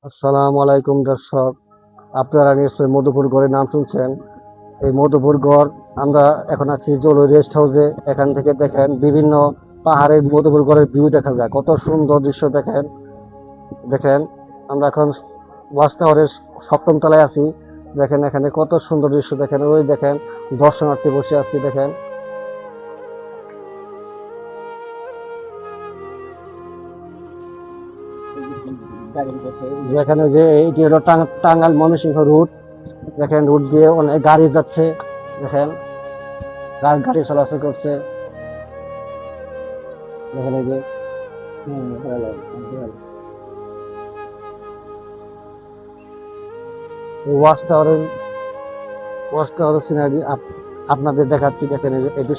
আসসালামু আলাইকুম দর্শক, আপনারা নিশ্চয়ই মধুপুর গড়ের নাম শুনছেন। এই মধুপুর গড় আমরা এখন আছি জলই রেস্ট হাউসে। এখান থেকে দেখেন বিভিন্ন পাহাড়ের মধুপুর গড়ের ভিউ দেখা যায়, কত সুন্দর দৃশ্য দেখেন। দেখেন আমরা এখন ওয়াচ টাওয়ারের সপ্তম তলায় আছি। দেখেন এখানে কত সুন্দর দৃশ্য দেখেন, ওই দেখেন দর্শনার্থী বসে আছি। দেখেন যেখানে যে এটি হলো টাঙ্গাইল ময়মনসিংহ রুট। দেখেন রুট দিয়ে অনেক গাড়ি যাচ্ছে। দেখেন গাড়ি চলাচল করছে। দেখেন এই যে ওয়াচ টাওয়ারের সিনারি আপনাদের দেখাচ্ছি। দেখেন এই যে এটি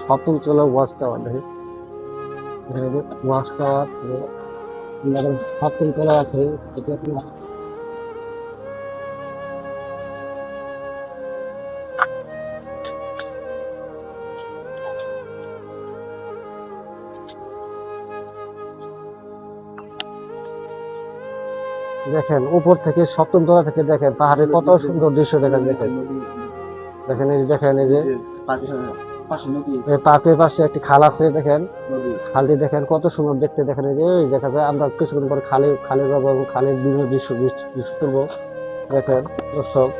সপ্তম তলা ওয়াচ টাওয়ার। দেখেন এখানে যে ওয়াচ টাওয়ার সপ্তম তলায় আছে। এটি আপনার দেখেন উপর থেকে সপ্তম তলা থেকে দেখেন পাহাড়ের কত সুন্দর দৃশ্য দেখেন। দেখেন দেখেন এই যে দেখেন এই যে এই পার্কের পাশে একটি খাল আছে। দেখেন খালটি দেখেন কত সুন্দর দেখতে। দেখেন এই যে ওই দেখা যায় আমরা কিছুক্ষণ পরে খালে যাবো এবং খালের বিভিন্ন দৃশ্য তুলবো। দেখেন দর্শক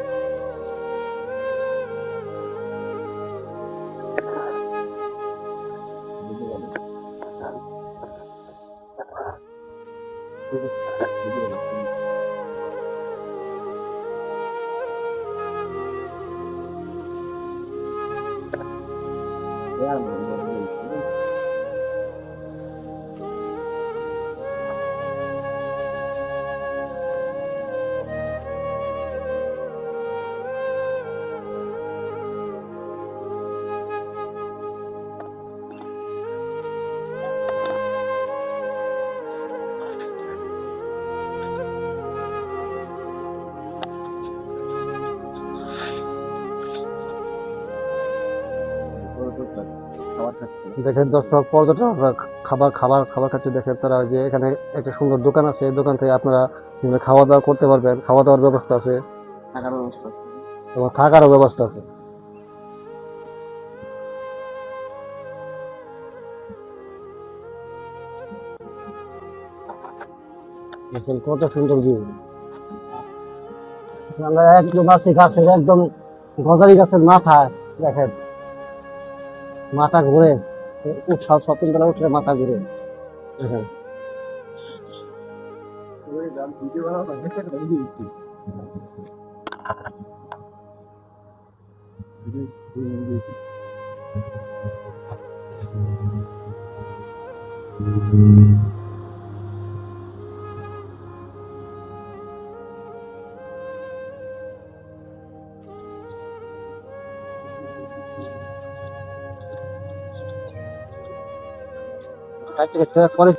দেখেন দর্শক পর্যটকরা খাবার খাচ্ছে। দেখেন তারা যে এখানে একটা সুন্দর দোকান আছে, এই দোকান থেকে আপনারা খাওয়া দাওয়া করতে পারবেন। খাওয়া দাওয়ার ব্যবস্থা আছে এবং থাকারও ব্যবস্থা আছে। দেখেন কত সুন্দর ভিউ। আমরা একদম আছি গাছের একদম গজারি গাছের মাথায়। দেখেন মাথা ঘুরে সতেন্দ্রা উঠলে মাথা ঘুরে। দেখেন পরে